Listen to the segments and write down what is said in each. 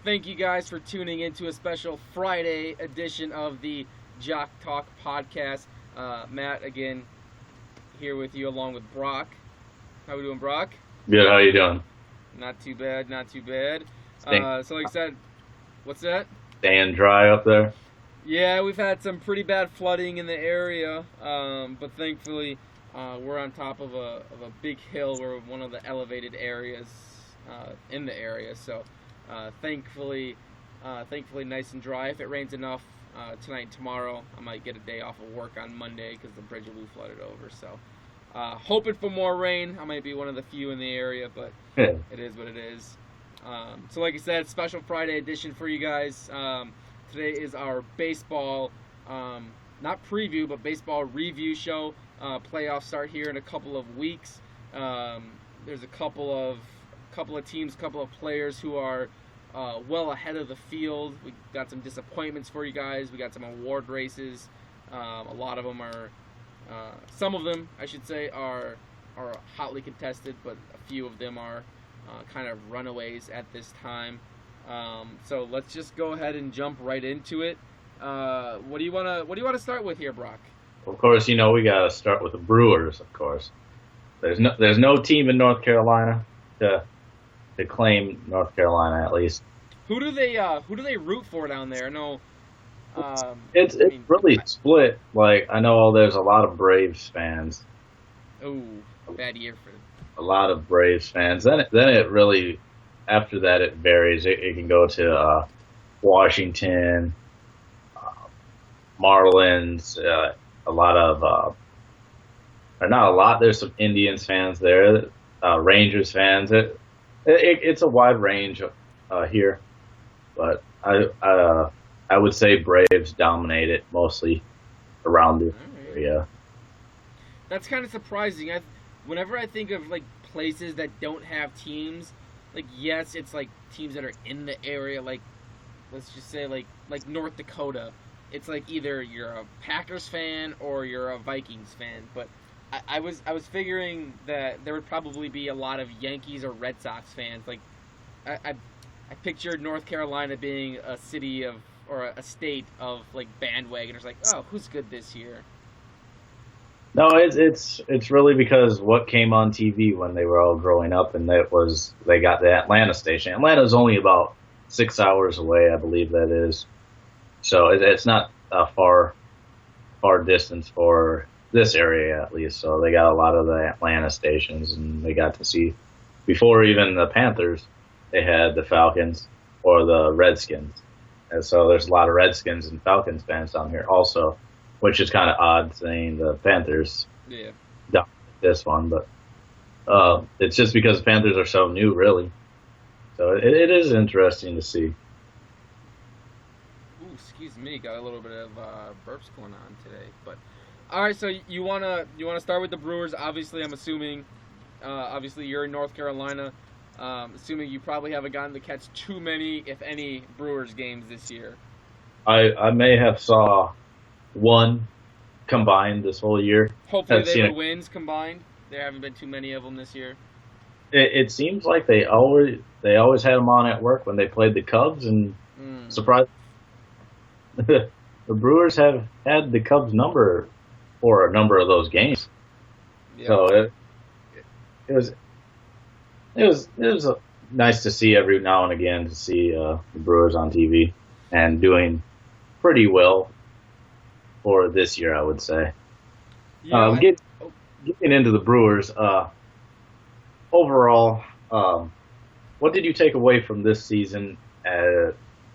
Thank you guys for tuning into a special Friday edition of the Jock Talk podcast. Matt, again, here with you along with Brock. How we doing, Brock? Good. How you doing? Not too bad, not too bad. Staying, So like I said, what's that? staying dry up there. Yeah, we've had some pretty bad flooding in the area, but thankfully we're on top of a big hill. We're one of the elevated areas in the area, so thankfully nice and dry. If it rains enough tonight and tomorrow, I might get a day off of work on Monday because the bridge will be flooded over. So hoping for more rain. I might be one of the few in the area, but Yeah. it is what it is. So like I said, special Friday edition for you guys. Today is our baseball, not preview, but baseball review show. Playoffs start here in a couple of weeks. There's a couple of teams, couple of players who are well ahead of the field. We got some disappointments for you guys. We got some award races. A lot of them are, some of them, I should say, are hotly contested, but a few of them are kind of runaways at this time. So let's just go ahead and jump right into it. What do you wanna start with here, Brock? Of course, we gotta start with the Brewers. Of course, there's no team in North Carolina to claim North Carolina at least. Who do they root for down there? No, It's really split. Like I know there's a lot of Braves fans. Oh, bad year for. A lot of Braves fans. Then it really, after that it varies. It can go to Washington, Marlins, a lot of, or not a lot. There's some Indians fans there, Rangers fans. It's a wide range here, but I would say Braves dominate it mostly around the area. That's kind of surprising. Whenever I think of like places that don't have teams, like yes, it's like teams that are in the area. Like let's just say like North Dakota. It's like either you're a Packers fan or you're a Vikings fan. But I was figuring that there would probably be a lot of Yankees or Red Sox fans. Like I pictured North Carolina being a city of or a state of like bandwagoners. Like oh, who's good this year? No, it's really because what came on TV when they were all growing up, and they got the Atlanta station. Atlanta's only about 6 hours away, I believe that is. So it's not a far distance for this area at least. So they got a lot of the Atlanta stations, and they got to see before even the Panthers, they had the Falcons or the Redskins, and so there's a lot of Redskins and Falcons fans down here also. Which is kind of odd saying the Panthers dominated this one, but it's just because the Panthers are so new, really. So it is interesting to see. Ooh, excuse me, got a little bit of burps going on today. But all right, so you wanna start with the Brewers? Obviously, I'm assuming. Obviously, you're in North Carolina. Assuming you probably haven't gotten to catch too many, if any, Brewers games this year. I may have saw one combined this whole year. Hopefully they were wins combined. There haven't been too many of them this year. It seems like they always had them on at work when they played the Cubs, and surprise, the Brewers have had the Cubs number for a number of those games. Yeah. So it was nice to see every now and again to see the Brewers on TV and doing pretty well. For this year, I would say. Yeah, getting into the Brewers, overall, what did you take away from this season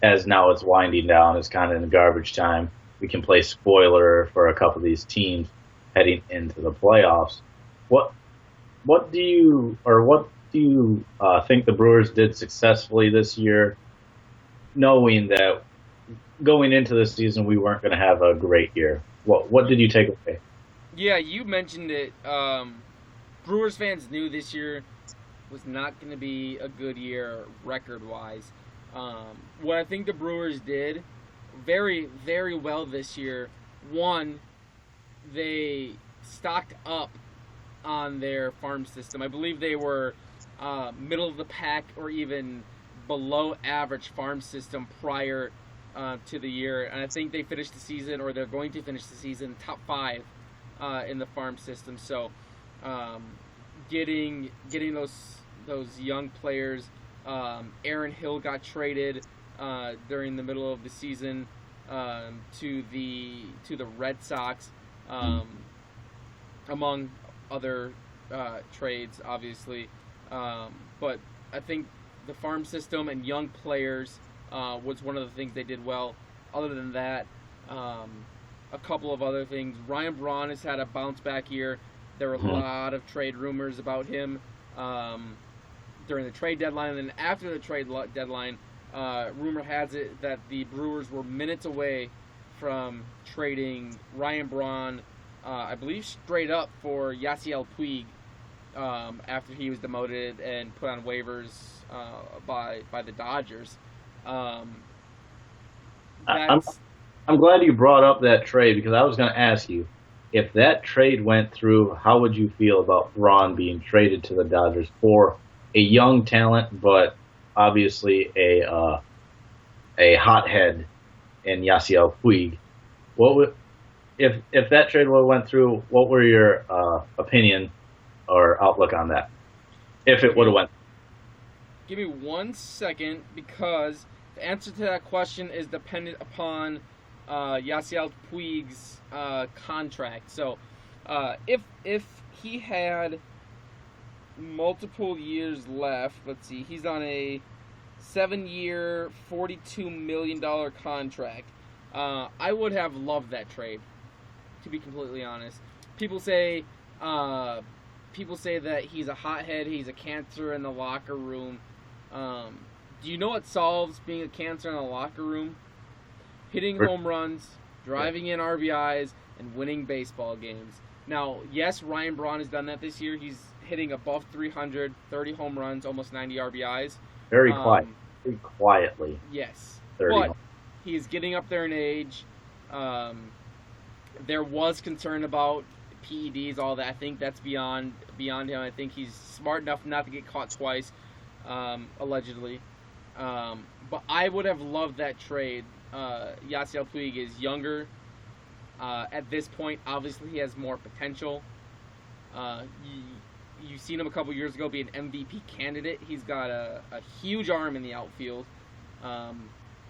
as now it's winding down? It's kind of in the garbage time. We can play spoiler for a couple of these teams heading into the playoffs. What do you think the Brewers did successfully this year, knowing that going into this season, we weren't going to have a great year? What did you take away? Yeah, you mentioned it. Brewers fans knew this year was not going to be a good year record-wise. What I think the Brewers did very, very well this year, one, they stocked up on their farm system. I believe they were middle of the pack or even below average farm system prior to the year, and I think they finished the season, or they're going to finish the season, top 5 in the farm system. So getting those young players. Aaron Hill got traded during the middle of the season to the Red Sox, among other trades, obviously. But I think the farm system and young players was one of the things they did well. Other than that, a couple of other things. Ryan Braun has had a bounce back year. There were a lot of trade rumors about him during the trade deadline, and then after the trade deadline, rumor has it that the Brewers were minutes away from trading Ryan Braun, I believe straight up, for Yasiel Puig after he was demoted and put on waivers by the Dodgers. I'm glad you brought up that trade, because I was going to ask you, if that trade went through, how would you feel about Braun being traded to the Dodgers for a young talent, but obviously a hothead in Yasiel Puig? What would, if that trade would have went through, what were your opinion or outlook on that? If it would have went. Give me 1 second, because the answer to that question is dependent upon Yasiel Puig's contract. So if he had multiple years left, let's see, he's on a 7-year, $42 million contract. I would have loved that trade, to be completely honest. People say that he's a hothead, he's a cancer in the locker room. Do you know what solves being a cancer in the locker room? Hitting home runs, driving in RBIs, and winning baseball games. Now, yes, Ryan Braun has done that this year. He's hitting above 300, 30 home runs, almost 90 RBIs. Very quietly. Yes. 30 but he's getting up there in age. There was concern about PEDs, all that. I think that's beyond him. I think he's smart enough not to get caught twice, allegedly. But I would have loved that trade. Yasiel Puig is younger. At this point, obviously, he has more potential. You've seen him a couple years ago be an MVP candidate. He's got a huge arm in the outfield.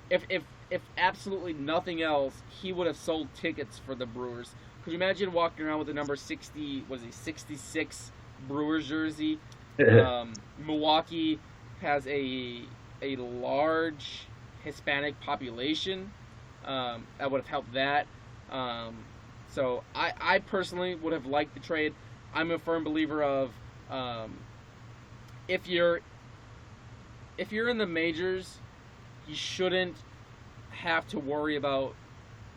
If absolutely nothing else, he would have sold tickets for the Brewers. Could you imagine walking around with the number 60, was he 66 Brewers jersey? Milwaukee has a large Hispanic population. That would have helped that. So I personally would have liked the trade. I'm a firm believer of if you're in the majors, you shouldn't have to worry about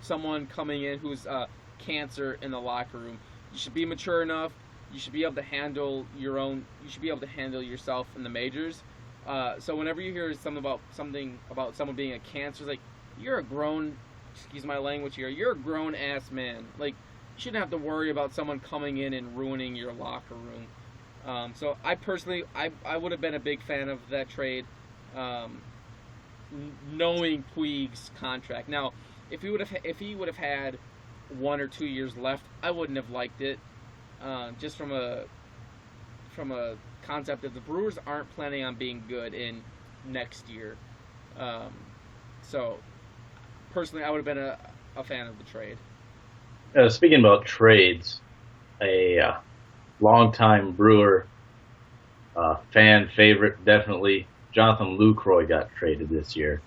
someone coming in who's a cancer in the locker room. You should be mature enough. You should be able to handle your own. You should be able to handle yourself in the majors. So whenever you hear something about someone being a cancer, it's like, you're a grown, excuse my language here, you're a grown ass man. Like, you shouldn't have to worry about someone coming in and ruining your locker room. So I personally, I would have been a big fan of that trade, knowing Puig's contract. Now, if he would have had 1 or 2 years left, I wouldn't have liked it. Just from a concept that the Brewers aren't planning on being good in next year. So personally, I would have been a fan of the trade. Speaking about trades, a longtime Brewer fan favorite, definitely, Jonathan Lucroy got traded this year.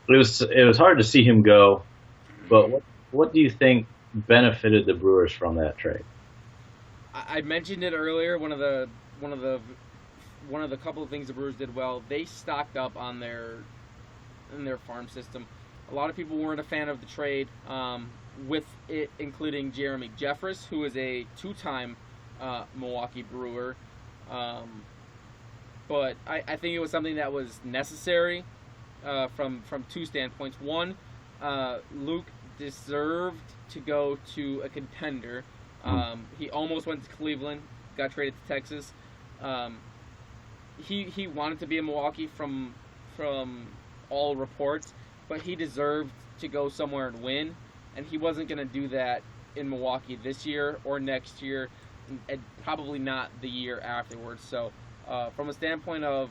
It was hard to see him go, but what do you think benefited the Brewers from that trade? I mentioned it earlier. One of the couple of things the Brewers did well, they stocked up on their farm system. A lot of people weren't a fan of the trade, with it including Jeremy Jeffress, who is a 2-time Milwaukee Brewer. But I think it was something that was necessary from 2 standpoints. One, Luke deserved to go to a contender. He almost went to Cleveland, got traded to Texas. He wanted to be in Milwaukee from from all reports, but he deserved to go somewhere and win, and he wasn't going to do that in Milwaukee this year or next year, and probably not the year afterwards. So, from a standpoint of,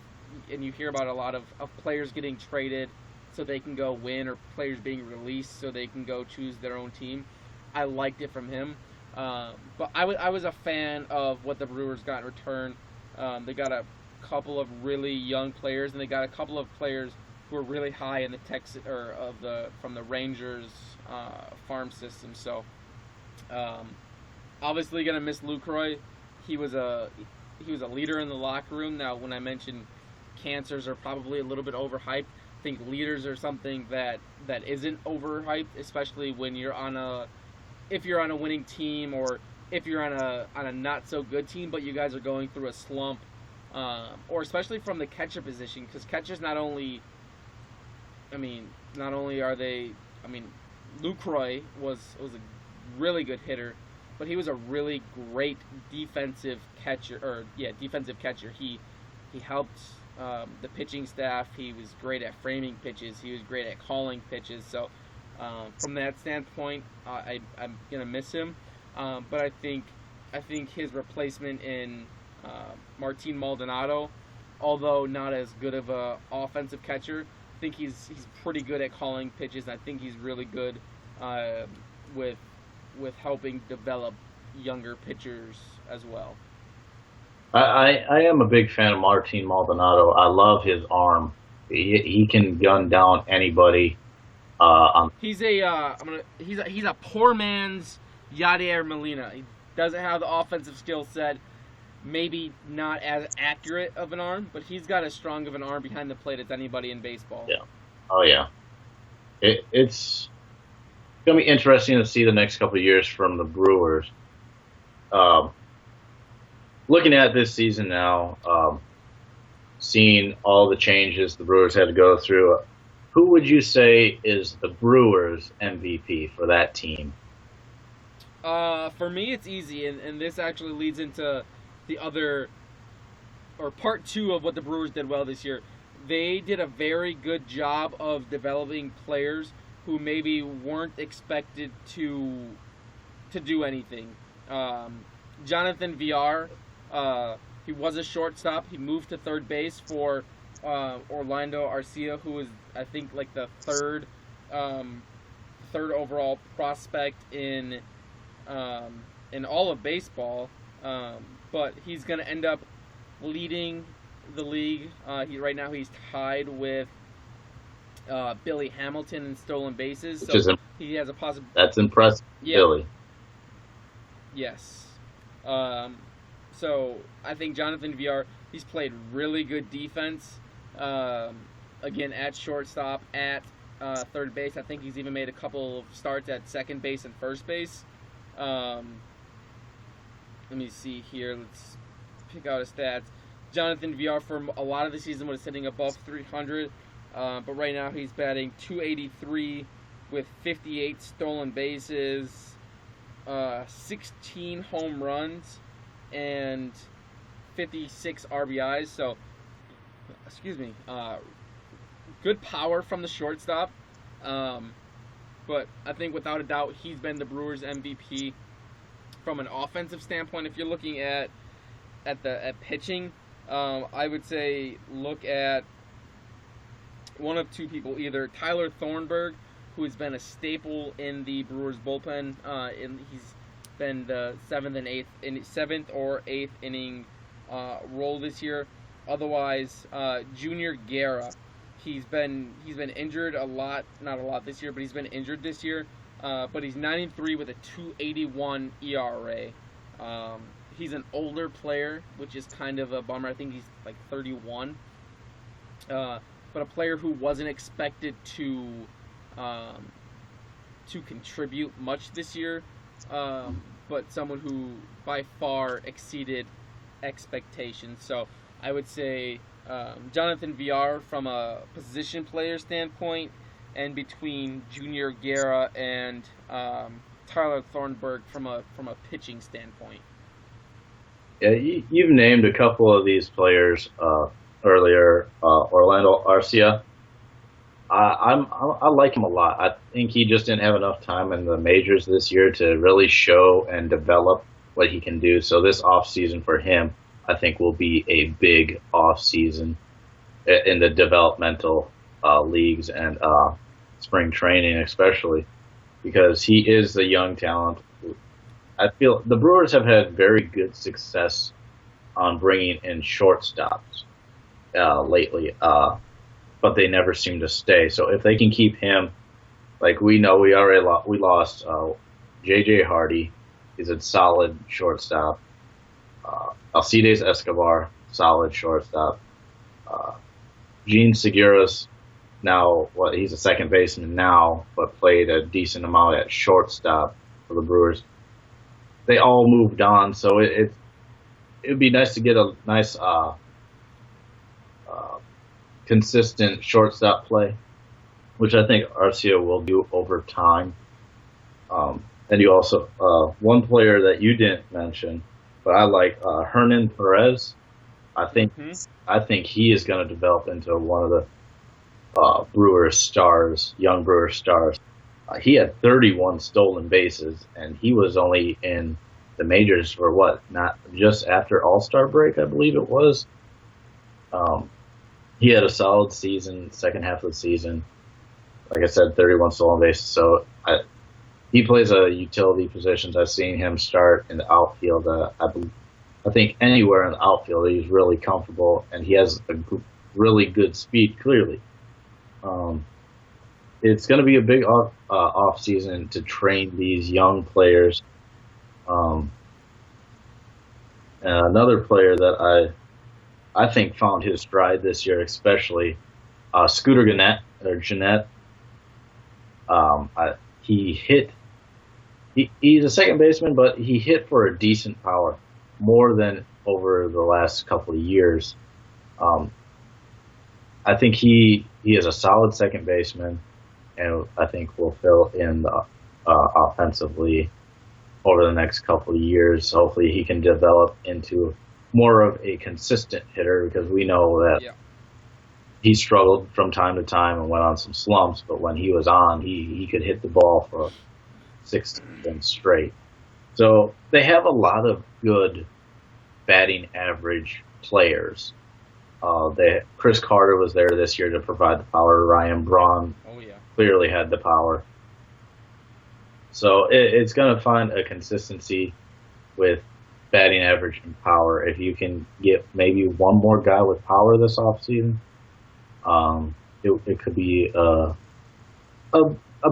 and you hear about a lot of players getting traded so they can go win, or players being released so they can go choose their own team. I liked it from him. But I was a fan of what the Brewers got in return. They got a couple of really young players, and they got a couple of players who were really high in the from the Rangers farm system. So obviously gonna miss Lucroy. He was a leader in the locker room. Now, when I mentioned cancers are probably a little bit overhyped, I think leaders are something that isn't overhyped, especially when if you're on a winning team, or if you're on a not so good team, but you guys are going through a slump, or especially from the catcher position, because catchers not only are they, Lucroy was a really good hitter, but he was a really great defensive catcher. He helped the pitching staff. He was great at framing pitches. He was great at calling pitches. So from that standpoint, I'm gonna miss him. But I think his replacement in Martin Maldonado, although not as good of a offensive catcher, I think he's pretty good at calling pitches. And I think he's really good with helping develop younger pitchers as well. I am a big fan of Martin Maldonado. I love his arm. He can gun down anybody. He's a poor man's Yadier Molina. He doesn't have the offensive skill set. Maybe not as accurate of an arm, but he's got as strong of an arm behind the plate as anybody in baseball. Yeah. Oh yeah. It's gonna be interesting to see the next couple of years from the Brewers. Looking at this season now, seeing all the changes the Brewers had to go through, who would you say is the Brewers MVP for that team? For me, it's easy, and this actually leads into the other, or part two of what the Brewers did well this year. They did a very good job of developing players who maybe weren't expected to do anything. Jonathan Villar, he was a shortstop. He moved to third base for Orlando Arcia, who was, I think, like the third overall prospect in all of baseball. But he's going to end up leading the league. Right now he's tied with Billy Hamilton in stolen bases. So he has a possible. That's impressive, yeah. Billy. Yes. So I think Jonathan Villar, he's played really good defense. Again, at shortstop, at third base. I think he's even made a couple of starts at second base and first base. Let me see here. Let's pick out his stats. Jonathan Villar for a lot of the season was sitting above 300, but right now he's batting .283 with 58 stolen bases, 16 home runs, and 56 RBIs. So, good power from the shortstop. But I think without a doubt he's been the Brewers MVP. From an offensive standpoint, if you're looking at pitching, I would say look at one of two people, either Tyler Thornburg, who has been a staple in the Brewers bullpen, he's been the seventh or eighth inning role this year. Otherwise, Junior Guerra, he's been injured a lot, not a lot this year, but he's been injured this year. But he's 9-3 with a .281 ERA. He's an older player, which is kind of a bummer. I think he's like 31. But a player who wasn't expected to contribute much this year, but someone who by far exceeded expectations. So I would say Jonathan Villar from a position player standpoint, and between Junior Guerra and Tyler Thornburg from a pitching standpoint. Yeah, you've named a couple of these players. earlier, Orlando Arcia. I like him a lot. I think he just didn't have enough time in the majors this year to really show and develop what he can do. So this off season for him, I think, will be a big off season in the developmental leagues and spring training, especially because he is the young talent. I feel the Brewers have had very good success on bringing in shortstops lately. But they never seem to stay. So if they can keep him, like we know, we lost J.J. Hardy. He's a solid shortstop. Alcides Escobar, solid shortstop. Uh, Gene Segura's now he's a second baseman now, but played a decent amount at shortstop for the Brewers. They all moved on, so it'd be nice to get a nice consistent shortstop play, which I think Arcia will do over time. And you also one player that you didn't mention, but I like Hernan Perez. I think Hmm. I think he is going to develop into one of the Brewers stars, young Brewers stars. He had 31 stolen bases, and he was only in the majors for what? Not just after All Star break, I believe it was. Um, he had a solid season, second half of the season. Like I said, 31 stolen bases. So he plays a utility positions. I've seen him start in the outfield. I think anywhere in the outfield, he's really comfortable, and he has a really good speed. Clearly, um, it's going to be a big off season to train these young players. Um, and another player that I think found his stride this year, especially Scooter Gennett or Jeanette. He hit. He's a second baseman, but he hit for a decent power, more than over the last couple of years. Um, I think he is a solid second baseman, and I think will fill in offensively over the next couple of years. Hopefully, he can develop into more of a consistent hitter because we know that Yeah. he struggled from time to time and went on some slumps. But when he was on, he could hit the ball for 6 straight. So they have a lot of good batting average players. Chris Carter was there this year to provide the power. Ryan Braun Oh yeah. clearly had the power. So it's going to find a consistency with batting average and power. If you can get maybe one more guy with power this offseason, it could be a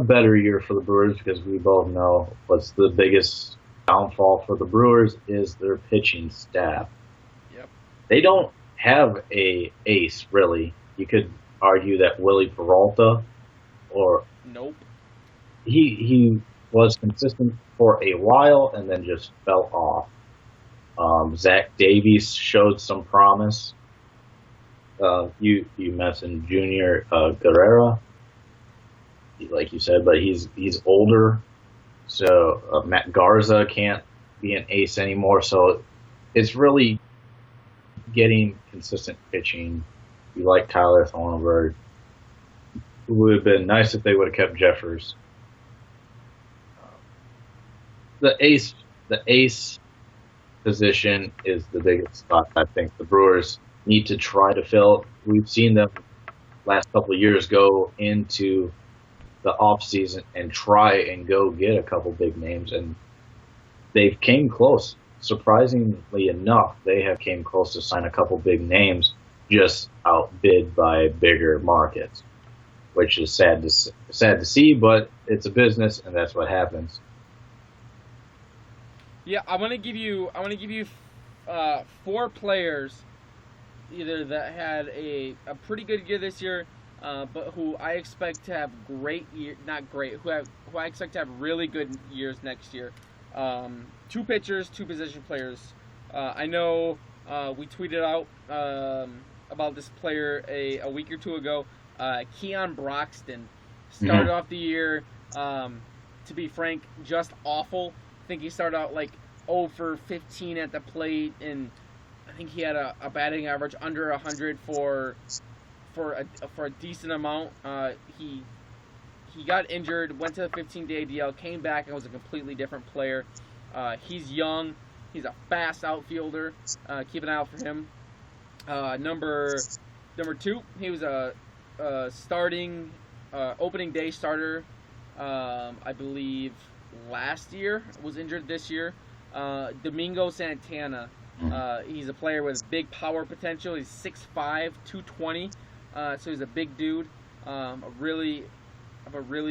better year for the Brewers because we both know what's the biggest downfall for the Brewers is their pitching staff. Yep. They don't have a ace really. You could argue that Willie Peralta, or Nope. he was consistent for a while and then just fell off. Zach Davies showed some promise. You mentioned Junior Guerrera, like you said, but he's older, so Matt Garza can't be an ace anymore. So it's really getting consistent pitching. You like Tyler Thornburg. It would have been nice if they would have kept Jeffers. The ace position is the biggest spot I think the Brewers need to try to fill. We've seen them last couple of years go into the off season and try and go get a couple big names, and they've came close. Surprisingly enough, they have came close to sign a couple big names, just outbid by bigger markets, which is sad to see, but it's a business, and that's what happens. Yeah, I want to give you 4 players, either that had a pretty good year this year, but who I expect to have who I expect to have really good years next year. 2 pitchers, 2 position players. I know we tweeted out about this player a week or two ago. Keon Broxton started off the year, to be frank, just awful. I think he started out like 0 for 15 at the plate, and I think he had a batting average under 100 for a decent amount. He got injured, went to the 15-day DL, came back, and was a completely different player. He's young. He's a fast outfielder. Keep an eye out for him. Number two, he was a starting opening day starter. I believe last year, was injured this year. Domingo Santana. He's a player with big power potential. He's 6'5", 220. So he's a big dude. I'm a really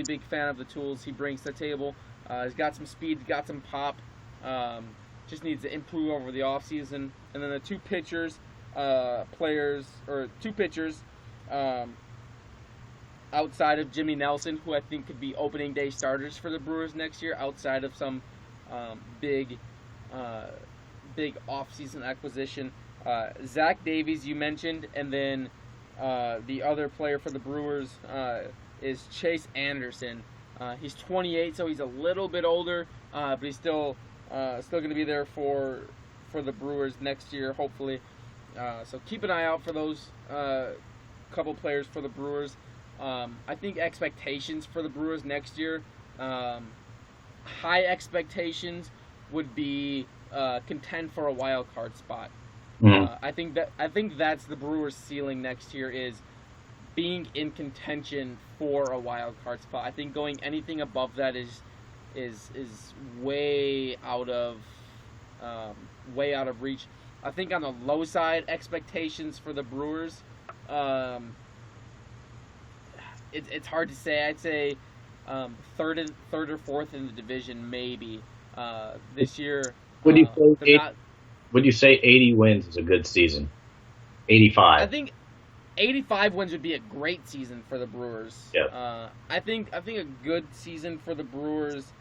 big fan of the tools he brings to the table. He's got some speed, got some pop. Just needs to improve over the offseason. And then the two pitchers, outside of Jimmy Nelson, who I think could be opening day starters for the Brewers next year, outside of some big offseason acquisition. Zach Davies, you mentioned, and then the other player for the Brewers is Chase Anderson. He's 28, so he's a little bit older, but he's still going to be there for the Brewers next year, hopefully. So keep an eye out for those couple players for the Brewers. I think expectations for the Brewers next year, high expectations would be contend for a wild card spot. I think that's the Brewers' ceiling next year, is being in contention for a wild card spot. I think going anything above that is way out of reach. I think on the low side, expectations for the Brewers, it's hard to say. I'd say third or fourth in the division, maybe. This year, would you say 80 wins is a good season? 85. I think 85 wins would be a great season for the Brewers. Yeah. I think a good season for the Brewers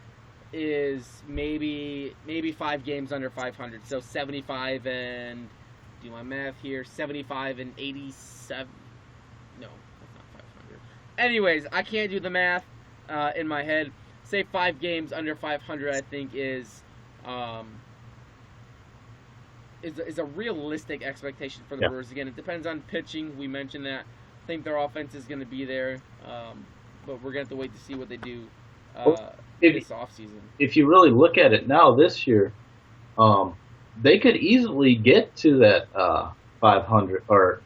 is maybe 5 games under 500. So 75 and, do my math here, 75 and 87. No, that's not 500. Anyways, I can't do the math in my head. Say 5 games under 500, I think is a realistic expectation for the Brewers. Again, it depends on pitching. We mentioned that. I think their offense is going to be there, but we're going to have to wait to see what they do this offseason. If you really look at it now this year, they could easily get to that 500 or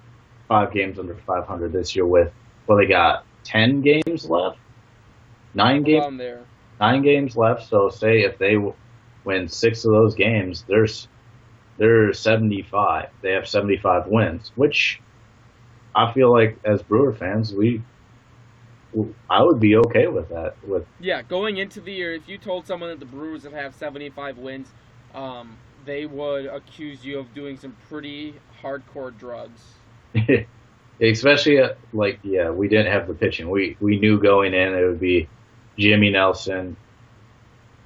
5 games under 500 this year with, they got 10 games left? 9 games? Around there. 9 games left, so say if they win 6 of those games, they're 75. They have 75 wins, which I feel like as Brewer fans, I would be okay with that. Going into the year, if you told someone that the Brewers would have 75 wins, they would accuse you of doing some pretty hardcore drugs. Especially we didn't have the pitching. We knew going in it would be Jimmy Nelson,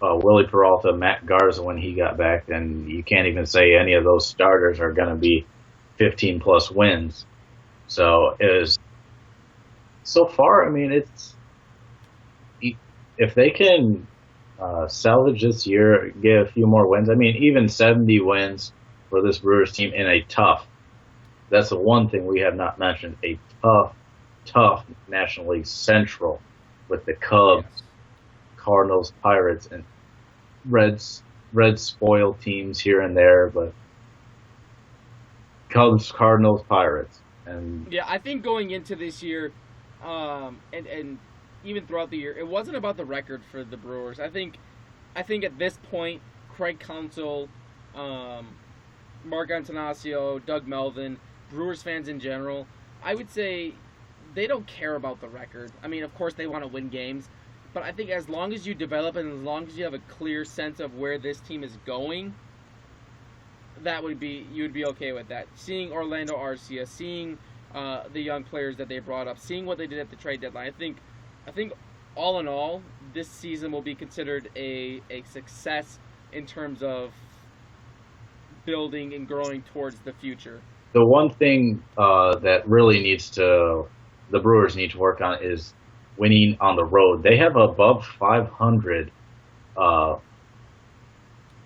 Willie Peralta, Matt Garza when he got back, and you can't even say any of those starters are going to be 15 plus wins. So so far, I mean, if they can salvage this year, get a few more wins. I mean, even 70 wins for this Brewers team in a tough. That's the one thing we have not mentioned. A tough National League Central with the Cubs, Cardinals, Pirates, and Reds spoiled teams here and there, but Cubs, Cardinals, Pirates, and I think going into this year, and even throughout the year, it wasn't about the record for the Brewers. I think at this point, Craig Counsell, Mark Antanasio, Doug Melvin, Brewers fans in general, I would say they don't care about the record. I mean, of course they want to win games, but I think as long as you develop and as long as you have a clear sense of where this team is going, you would be okay with that. Seeing Orlando Arcia, seeing the young players that they brought up, seeing what they did at the trade deadline, I think all in all, this season will be considered a success in terms of building and growing towards the future. The one thing that really the Brewers need to work on is winning on the road. They have above 500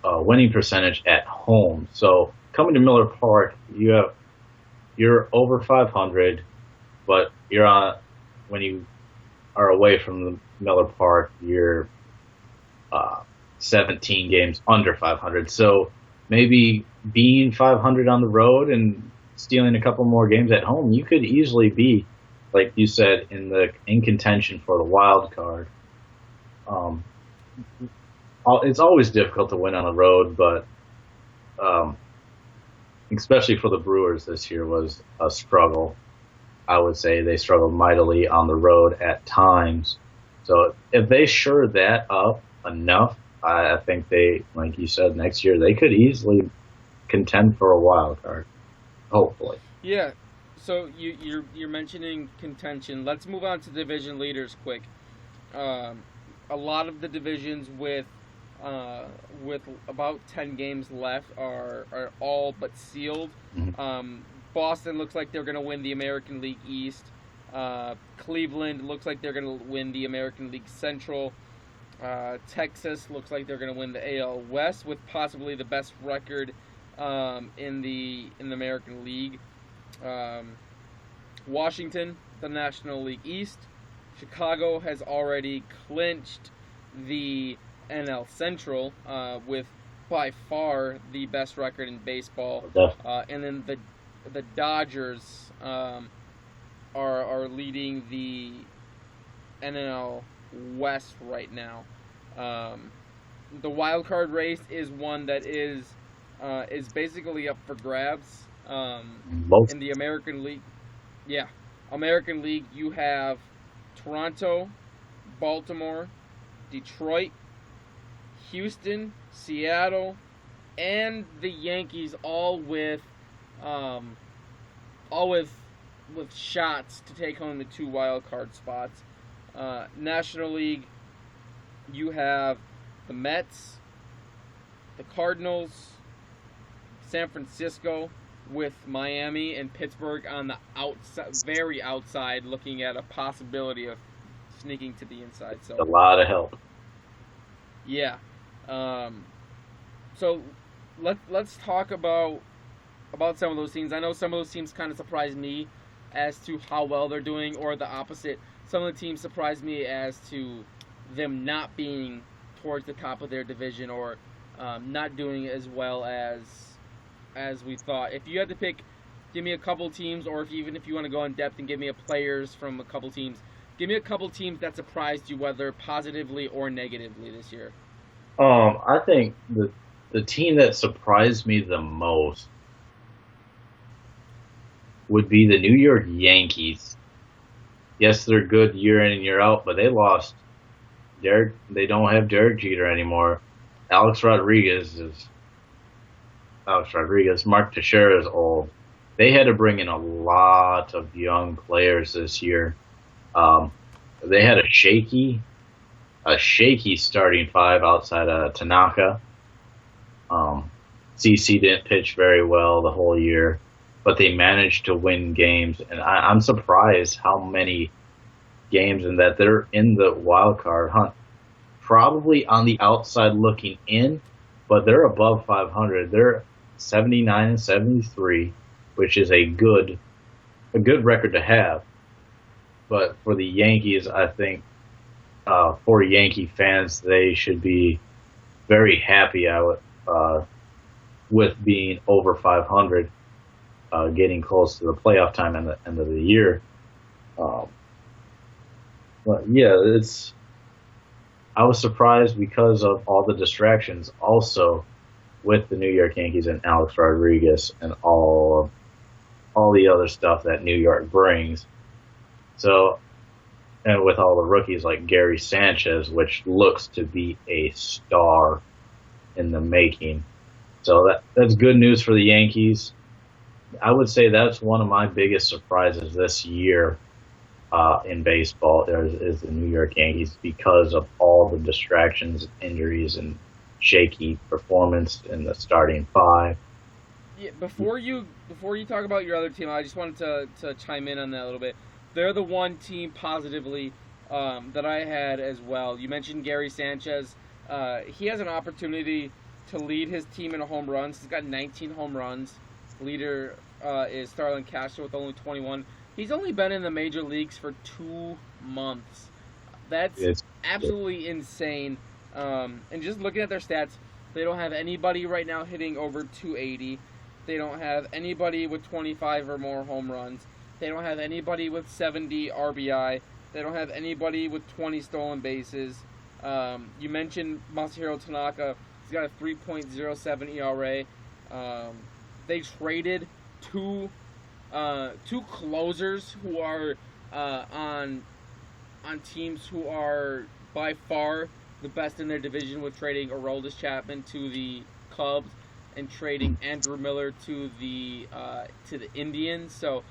winning percentage at home. So coming to Miller Park, you're over 500, but you're on when you are away from the Miller Park, you're uh, 17 games under 500. So maybe being 500 on the road and stealing a couple more games at home, you could easily be, like you said, in contention for the wild card. Um, it's always difficult to win on the road, but um, especially for the Brewers this year was a struggle. I would say they struggled mightily on the road at times. So if they shore that up enough, I think they, like you said, next year they could easily contend for a wild card. Hopefully. Yeah. So you're mentioning contention. Let's move on to division leaders quick. Um, a lot of the divisions with about 10 games left are all but sealed. Mhm. Boston looks like they're going to win the American League East. Cleveland looks like they're going to win the American League Central. Texas looks like they're going to win the AL West with possibly the best record in the American League. Washington, the National League East. Chicago has already clinched the NL Central with by far the best record in baseball. And then the Dodgers are leading the NL West right now. The wild card race is one that is basically up for grabs. In the American League, yeah, American League, you have Toronto, Baltimore, Detroit, Houston, Seattle, and the Yankees, all with shots to take home the 2 wild card spots. National League, you have the Mets, the Cardinals, San Francisco, with Miami and Pittsburgh on the outside, very outside, looking at a possibility of sneaking to the inside. So a lot of help. Yeah. So let's talk about some of those teams. I know some of those teams kind of surprised me as to how well they're doing, or the opposite. Some of the teams surprised me as to them not being towards the top of their division, or not doing as well as we thought. If you had to pick, give me a couple teams, or even if you want to go in depth and give me players from a couple teams, give me a couple teams that surprised you, whether positively or negatively this year. I think the team that surprised me the most would be the New York Yankees. Yes, they're good year in and year out, but they lost Derek. They don't have Derek Jeter anymore. Alex Rodriguez. Mark Teixeira is old. They had to bring in a lot of young players this year. They had a shaky starting 5 outside of Tanaka. CC didn't pitch very well the whole year, but they managed to win games, and I'm surprised how many games and that they're in the wild card hunt. Probably on the outside looking in, but they're above 500. They're 79 and 73, which is a good record to have. But for the Yankees, I think for Yankee fans, they should be very happy with being over 500, getting close to the playoff time and the end of the year. But yeah, I was surprised because of all the distractions also with the New York Yankees and Alex Rodriguez and all the other stuff that New York brings. So, and with all the rookies like Gary Sanchez, which looks to be a star in the making. So that's good news for the Yankees. I would say that's one of my biggest surprises this year in baseball is the New York Yankees, because of all the distractions, injuries, and shaky performance in the starting 5. Yeah, before you talk about your other team, I just wanted to chime in on that a little bit. They're the one team positively that I had as well. You mentioned Gary Sanchez. He has an opportunity to lead his team in home runs. He's got 19 home runs. Leader is Starlin Castro with only 21. He's only been in the major leagues for 2 months. That's absolutely insane. And just looking at their stats, they don't have anybody right now hitting over 280. They don't have anybody with 25 or more home runs. They don't have anybody with 70 RBI. They don't have anybody with 20 stolen bases. You mentioned Masahiro Tanaka. He's got a 3.07 ERA. They traded two closers who are on teams who are by far the best in their division, with trading Aroldis Chapman to the Cubs and trading Andrew Miller to the Indians. So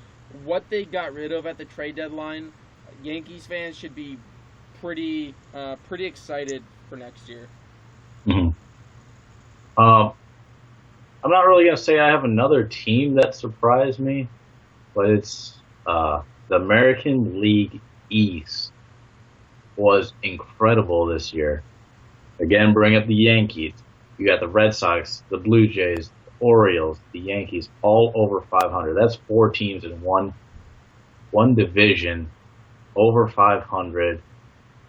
what they got rid of at the trade deadline, Yankees fans should be pretty excited for next year. Mm-hmm. I'm not really gonna say I have another team that surprised me, but it's the American League East was incredible this year. Again, bring up the Yankees. You got the Red Sox, the Blue Jays, the Orioles, the Yankees, all over 500. That's 4 teams in one division, over 500,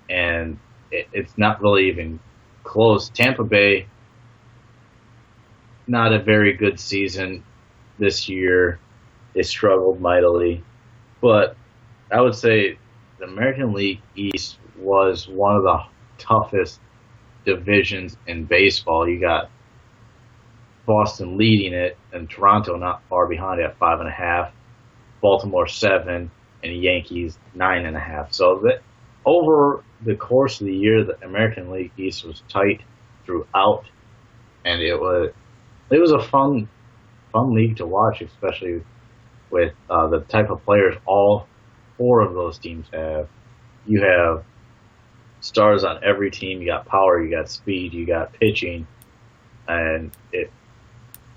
and it's not really even close. Tampa Bay, not a very good season this year. They struggled mightily, but I would say the American League East was one of the toughest divisions in baseball. You got Boston leading it, and Toronto not far behind at 5.5, Baltimore 7, and the Yankees 9.5. So that over the course of the year, the American League East was tight throughout, and it was a fun league to watch, especially with the type of players all 4 of those teams have. You have stars on every team. You got power, you got speed, you got pitching, and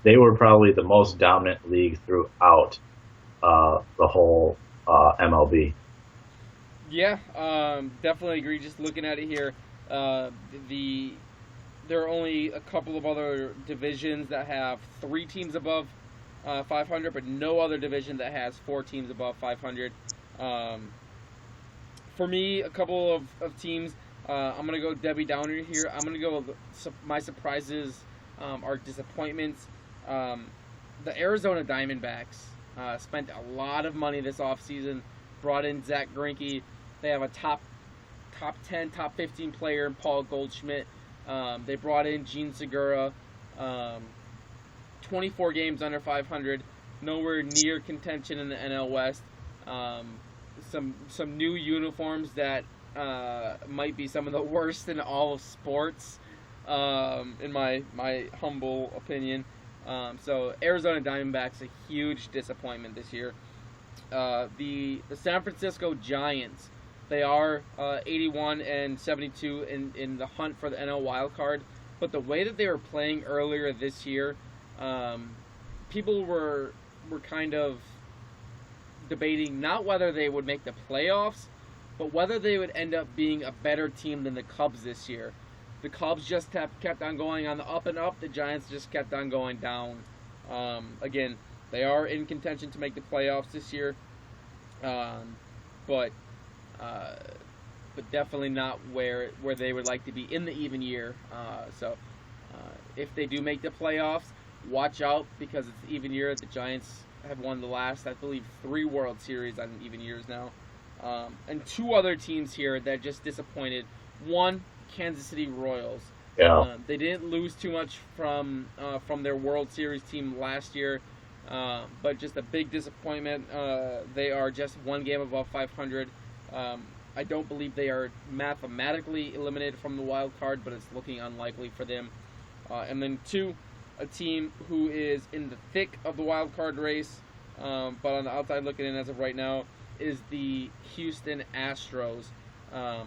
they were probably the most dominant league throughout the whole MLB. Yeah, definitely agree. Just looking at it here, there are only a couple of other divisions that have 3 teams above 500, but no other division that has 4 teams above 500. For me, a couple of teams, I'm going to go Debbie Downer here. I'm going to go with my surprises are disappointments. The Arizona Diamondbacks spent a lot of money this offseason, brought in Zach Greinke. They have a top 10, top 15 player in Paul Goldschmidt. They brought in Gene Segura. 24 games under 500, nowhere near contention in the NL West. Some new uniforms that might be some of the worst in all of sports, in my humble opinion. So Arizona Diamondbacks, a huge disappointment this year. The San Francisco Giants, they are 81-72 in the hunt for the NL wild card, but the way that they were playing earlier this year, people were kind of debating not whether they would make the playoffs, but whether they would end up being a better team than the Cubs this year. The Cubs just kept on going on the up and up. The Giants just kept on going down. Again, they are in contention to make the playoffs this year, but definitely not where they would like to be in the even year. So if they do make the playoffs, watch out, because it's even year. The Giants have won the last, I believe, 3 World Series on even years now. And 2 other teams here that just disappointed. One, Kansas City Royals. Yeah. They didn't lose too much from their World Series team last year, but just a big disappointment. They are just 1 game above 500. I don't believe they are mathematically eliminated from the wild card, but it's looking unlikely for them. And then 2, a team who is in the thick of the wild card race, but on the outside looking in as of right now, is the Houston Astros. A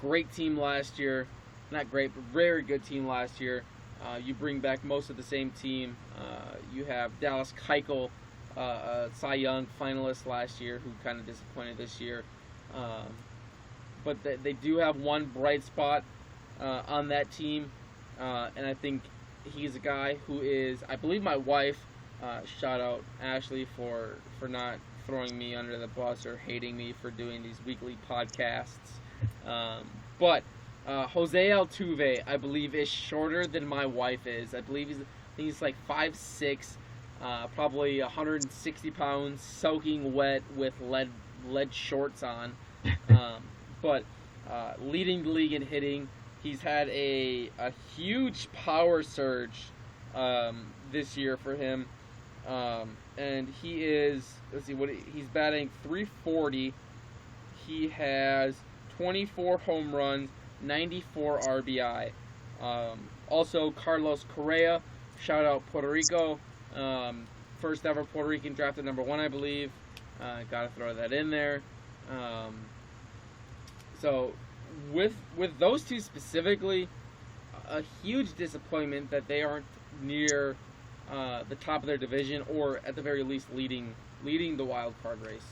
great team last year. Not great, but very good team last year. You bring back most of the same team. You have Dallas Keuchel, Cy Young finalist last year, who kind of disappointed this year. But they do have one bright spot on that team, and I think he's a guy who is, I believe my wife, shout out Ashley for not throwing me under the bus or hating me for doing these weekly podcasts. But Jose Altuve, I believe, is shorter than my wife is. I believe he's like 5'6", probably 160 pounds, soaking wet with lead shorts on. But leading the league in hitting. He's had a huge power surge this year for him, and he is, let's see what he's batting, 340. He has 24 home runs, 94 RBI. Also Carlos Correa, shout out Puerto Rico, first ever Puerto Rican drafted number 1, I believe. Gotta throw that in there. So with those two specifically, a huge disappointment that they aren't near the top of their division, or at the very least leading the wild card race.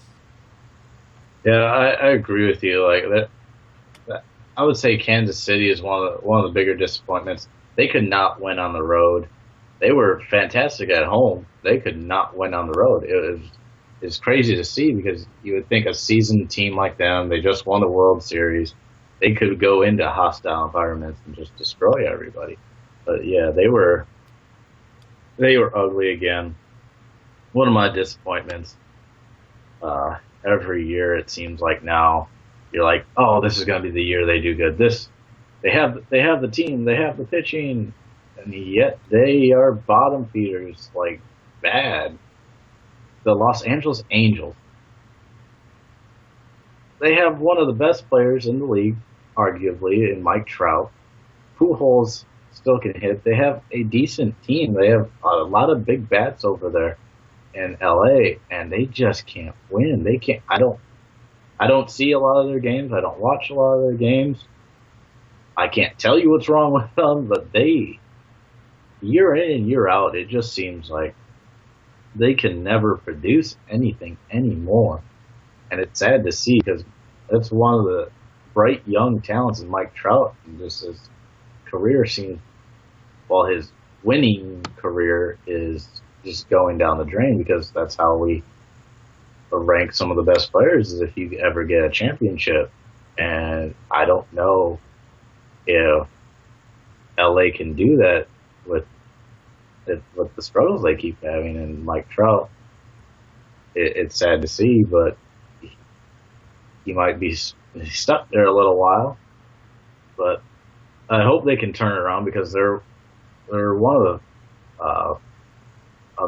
Yeah, I agree with you. Like that, I would say Kansas City is one of the bigger disappointments. They could not win on the road. They were fantastic at home. They could not win on the road. It's crazy to see, because you would think a seasoned team like them, they just won the World Series, they could go into hostile environments and just destroy everybody. But yeah, they were ugly again. One of my disappointments. Every year it seems like now you're like, oh, this is going to be the year they do good. They have the team, they have the pitching, and yet they are bottom feeders, like bad. The Los Angeles Angels. They have one of the best players in the league, arguably, in Mike Trout. Pujols still can hit. They have a decent team. They have a lot of big bats over there in LA, and they just can't win. They can't. I don't see a lot of their games. I don't watch a lot of their games. I can't tell you what's wrong with them, but they, year in and year out, it just seems like they can never produce anything anymore. And it's sad to see, because that's one of the bright young talents in Mike Trout. And just his career seems, well, his winning career is just going down the drain, because that's how we rank some of the best players, is if you ever get a championship. And I don't know if LA can do that with the struggles they keep having. And Mike Trout, it's sad to see, but he might be stuck there a little while. But I hope they can turn it around, because they're one of the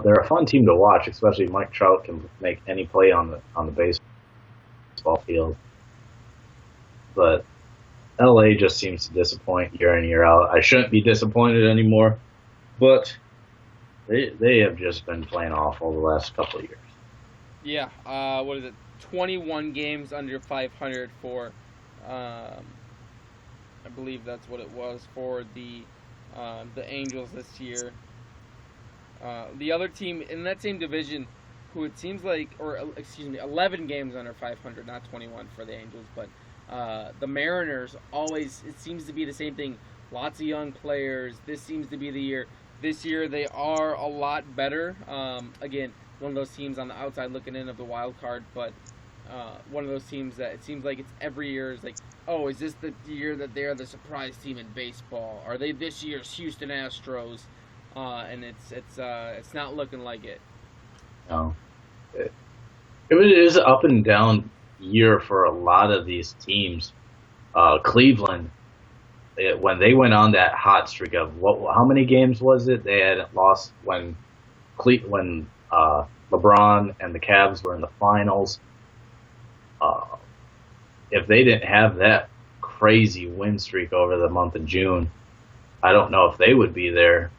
they're a fun team to watch, especially if Mike Trout can make any play on the baseball field. But LA just seems to disappoint year in, year out. I shouldn't be disappointed anymore, but they have just been playing awful the last couple of years. Yeah, what is it? 21 games under 500 for, I believe that's what it was for the Angels this year. The other team in that same division, who it seems like, 11 games under 500, not 21 for the Angels, but the Mariners always, it seems to be the same thing. Lots of young players. This seems to be the year. This year they are a lot better. Again, one of those teams on the outside looking in of the wild card, but one of those teams that it seems like it's every year is like, oh, is this the year that they are the surprise team in baseball? Are they this year's Houston Astros? And it's not looking like it. No, it is an up and down year for a lot of these teams. Cleveland, when they went on that hot streak of how many games was it? They had lost when LeBron and the Cavs were in the finals. If they didn't have that crazy win streak over the month of June, I don't know if they would be there.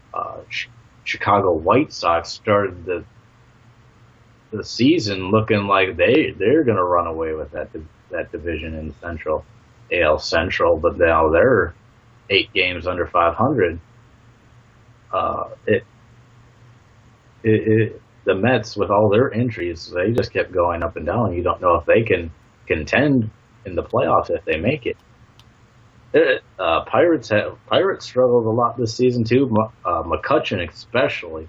Chicago White Sox started the season looking like they're going to run away with that division in Central, AL Central, but now they're 8 games under 500. The Mets, with all their injuries, they just kept going up and down. You don't know if they can contend in the playoffs if they make it. Pirates struggled a lot this season too. McCutcheon especially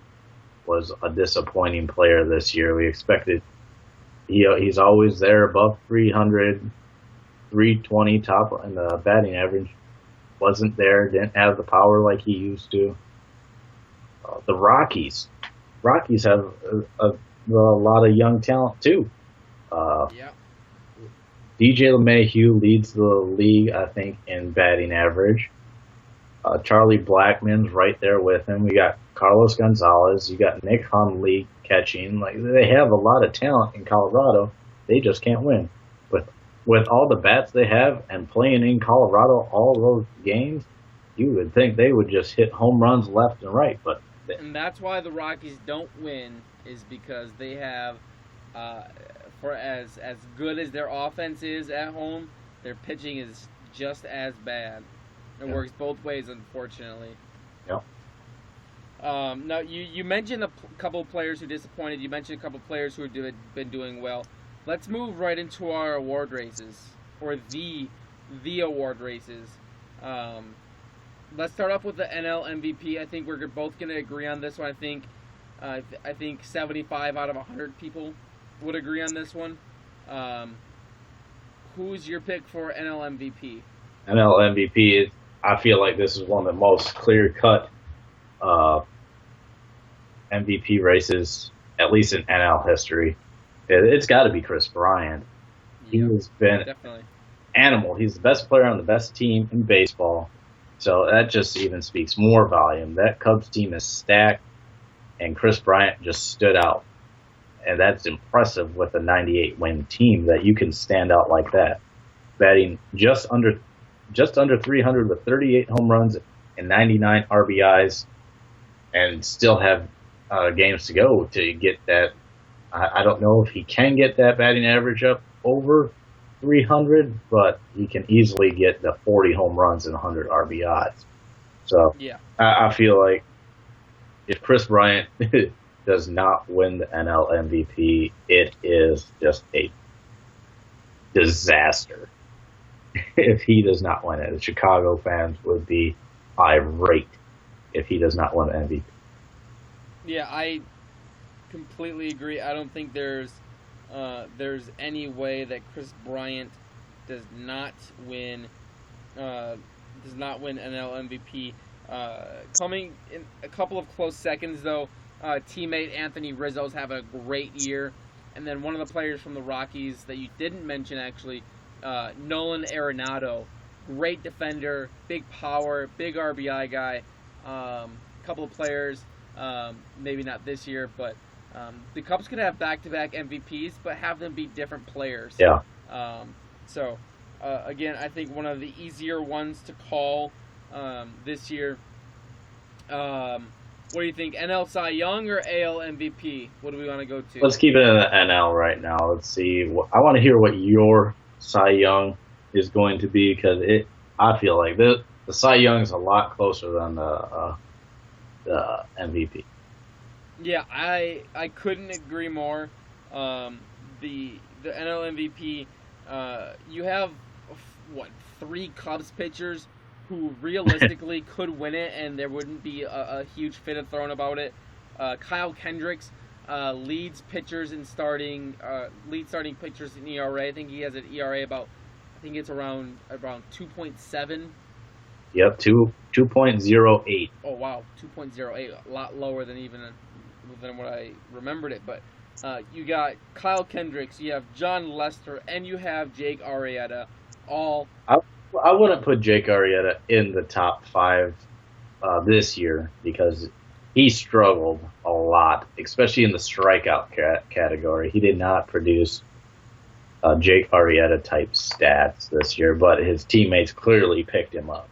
was a disappointing player this year. We expected he's always there above 300, 320 top, and the batting average wasn't there. Didn't have the power like he used to. The Rockies have a lot of young talent too. Uh, Yeah. DJ LeMahieu leads the league, I think, in batting average. Charlie Blackmon's right there with him. We got Carlos Gonzalez. You got Nick Hundley catching. Like they have a lot of talent in Colorado. They just can't win. With all the bats they have and playing in Colorado all those games, you would think they would just hit home runs left and right. But And that's why the Rockies don't win, is because they have, uh, for as good as their offense is at home, their pitching is just as bad. It yeah, works both ways, unfortunately. yeah. Now, you mentioned couple of players who disappointed. You mentioned a couple of players who have been doing well. Let's move right into our award races, or the award races. Um, let's start off with the NL MVP. I think we're both going to agree on this one. I think 75 out of 100 people would agree on this one. Um, who's your pick for NL MVP? NL MVP. I feel like this is one of the most clear cut uh, MVP races, at least in NL history. It's got to be Chris Bryant. He Yep, has been definitely. animal. He's the best player on the best team in baseball. So that just even speaks more volume. That Cubs team is stacked, and Chris Bryant just stood out. And that's impressive with a 98 win team that you can stand out like that. Batting just under 300 with 38 home runs and 99 RBIs, and still have games to go to get that. I don't know if he can get that batting average up over 300, but he can easily get the 40 home runs and 100 RBIs. So Yeah. I feel like if Chris Bryant does not win the NL MVP, it is just a disaster. If he does not win it, the Chicago fans would be irate if he does not win the MVP. Yeah, I completely agree. I don't think there's any way that Chris Bryant does not win uh, NL MVP. Coming in a couple of close seconds though, teammate Anthony Rizzo's having a great year, and then one of the players from the Rockies that you didn't mention actually, Nolan Arenado, great defender, big power, big RBI guy. Couple of players, maybe not this year, but the Cubs could have back-to-back MVPs, but have them be different players. Yeah. So, again, I think one of the easier ones to call this year. What do you think, NL Cy Young or AL MVP? What do we want to go to? Let's keep it in the NL right now. Let's see. I want to hear what your Cy Young is going to be because I feel like the Cy Young is a lot closer than the MVP. Yeah, I couldn't agree more. The NL MVP, you have what, 3 Cubs pitchers who realistically could win it, and there wouldn't be a huge fit of thrown about it. Kyle Kendricks leads starting pitchers in ERA. I think he has an ERA I think it's around 2.7. Yep, 2.08. Oh wow, 2.08, a lot lower than what I remembered it. But you got Kyle Kendricks, you have John Lester, and you have Jake Arrieta. I wouldn't put Jake Arrieta in the top 5 this year because he struggled a lot, especially in the strikeout category. He did not produce Jake Arrieta type stats this year, but his teammates clearly picked him up.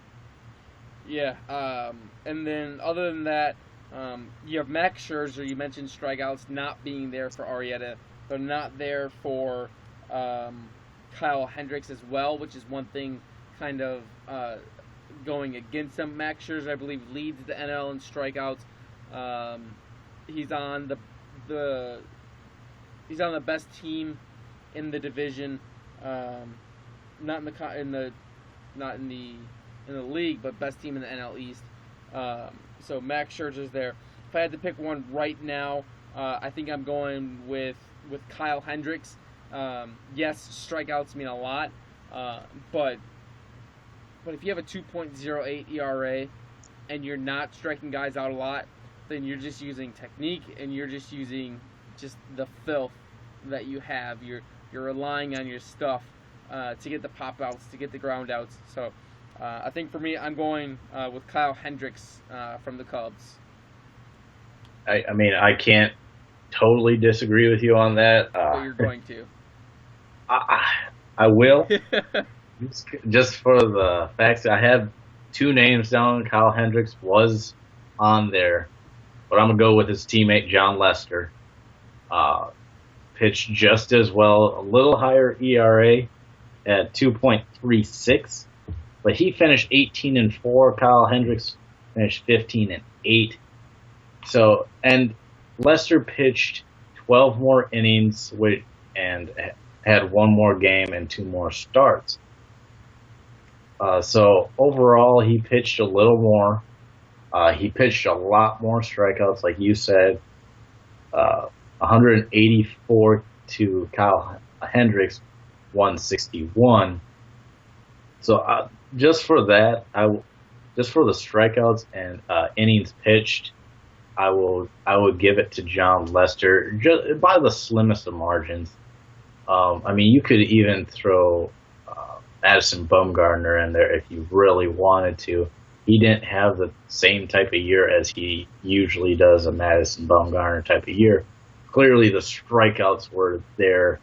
Yeah, and then other than that, you have Max Scherzer. You mentioned strikeouts not being there for Arrieta. They're not there for Kyle Hendricks as well, which is one thing kind of going against him. Max Scherzer, I believe, leads the NL in strikeouts. He's on the best team in the division. Not in the in the league, but best team in the NL East. So Max Scherzer's there. If I had to pick one right now, I think I'm going with Kyle Hendricks. Yes, strikeouts mean a lot, but if you have a 2.08 ERA and you're not striking guys out a lot, then you're just using technique and you're just using just the filth that you have. You're relying on your stuff to get the pop outs, to get the ground outs. So I think for me, I'm going with Kyle Hendricks from the Cubs. I mean, I can't totally disagree with you on that. But you're going to. I will. Just for the facts, I have two names down. Kyle Hendricks was on there, but I'm going to go with his teammate, John Lester. Pitched just as well, a little higher ERA at 2.36, but he finished 18-4. Kyle Hendricks finished 15-8. So, and Lester pitched 12 more innings and had one more game and two more starts. So overall, he pitched a little more. He pitched a lot more strikeouts, like you said. 184 to Kyle Hendricks, 161. So just for that, just for the strikeouts and innings pitched, I would give it to John Lester just by the slimmest of margins. I mean, you could even throw Madison Bumgarner in there if you really wanted to. He didn't have the same type of year as he usually does, a Madison Bumgarner type of year. Clearly, the strikeouts were there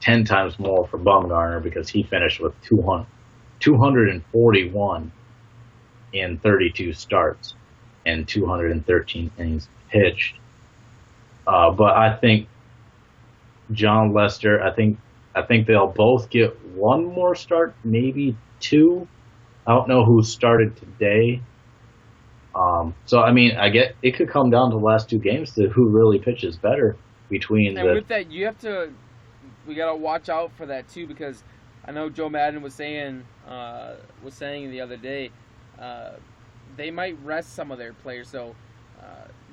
10 times more for Bumgarner because he finished with 241 in 32 starts and 213 innings pitched. But I think John Lester, I think they'll both get one more start, maybe two. I don't know who started today. So I mean, I get it could come down to the last two games to who really pitches better between. And with that, we gotta watch out for that too, because I know Joe Madden was saying the other day they might rest some of their players, so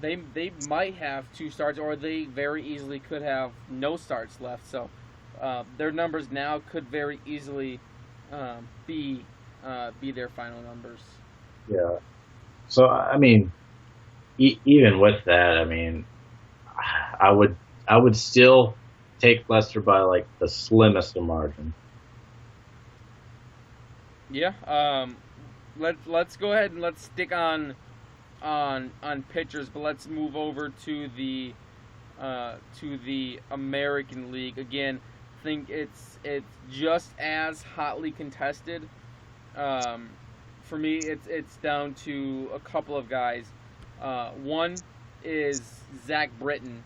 they might have two starts, or they very easily could have no starts left. So their numbers now could very easily be their final numbers. Yeah. So I mean, even with that, I mean, I would still take Lester by like the slimmest of margin. Yeah. Let's go ahead and let's stick on pitchers, but let's move over to the American League again. I think it's just as hotly contested. For me, it's down to a couple of guys. One is Zach Britton.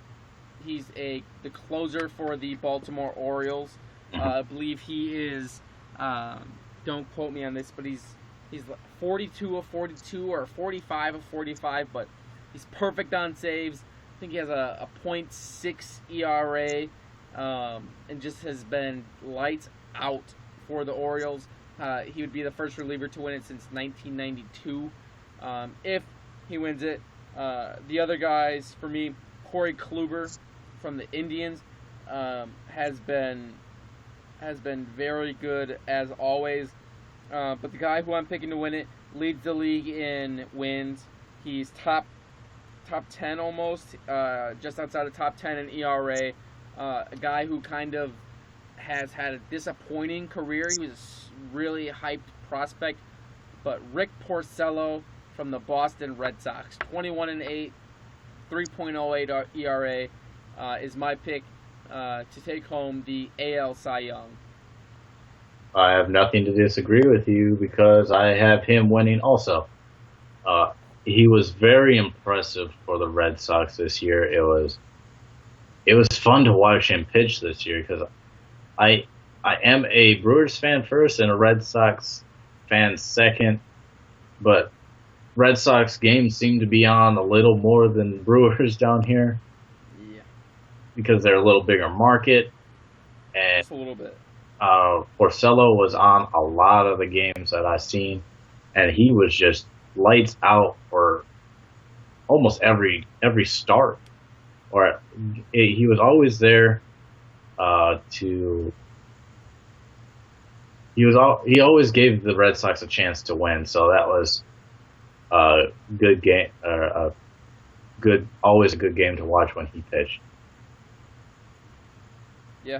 He's the closer for the Baltimore Orioles. I believe he is. Don't quote me on this, but he's 42 of 42 or 45 of 45, but he's perfect on saves. I think he has a .6 ERA, and just has been lights out for the Orioles. He would be the first reliever to win it since 1992. If he wins it, the other guys for me, Corey Kluber from the Indians has been very good as always. But the guy who I'm picking to win it leads the league in wins. He's top 10 almost, just outside of top 10 in ERA. A guy who kind of has had a disappointing career. He was a really hyped prospect. But Rick Porcello from the Boston Red Sox, 21-8, 3.08 ERA, is my pick to take home the AL Cy Young. I have nothing to disagree with you because I have him winning also. He was very impressive for the Red Sox this year. It was fun to watch him pitch this year because I am a Brewers fan first and a Red Sox fan second, but Red Sox games seem to be on a little more than Brewers down here. Yeah. Because they're a little bigger market. And just a little bit. Porcello was on a lot of the games that I've seen. and he was just lights out for almost every start. Or he was always there to. He always gave the Red Sox a chance to win, so that was a good game. Always a good game to watch when he pitched. Yeah.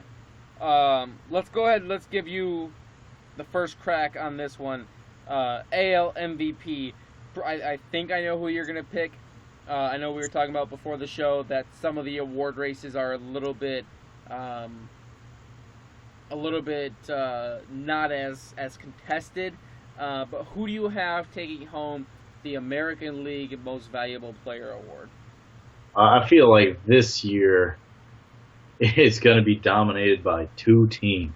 Let's go ahead and let's give you the first crack on this one. AL MVP. I think I know who you're going to pick. I know we were talking about before the show that some of the award races are a little bit not as contested. But who do you have taking home the American League Most Valuable Player Award? I feel like this year it's going to be dominated by two teams.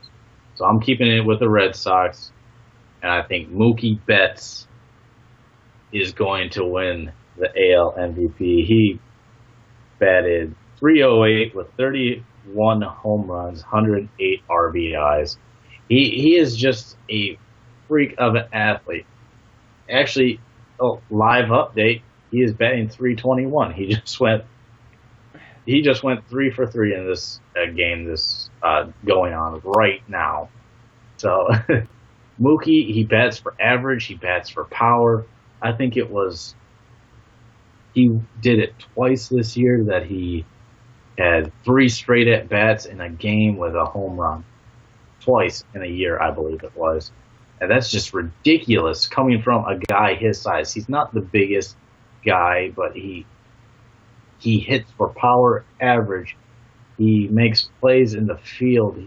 So I'm keeping it with the Red Sox, and I think Mookie Betts is going to win the AL MVP. He batted .308 with 31 home runs, 108 RBIs. He is just a freak of an athlete. Actually, live update, he is batting .321. He just went 3 for 3 in this game going on right now. So Mookie, he bats for average, he bats for power. I think he did it twice this year that he had 3 straight at bats in a game with a home run. Twice in a year, I believe it was. And that's just ridiculous coming from a guy his size. He's not the biggest guy, but he hits for power, average. He makes plays in the field.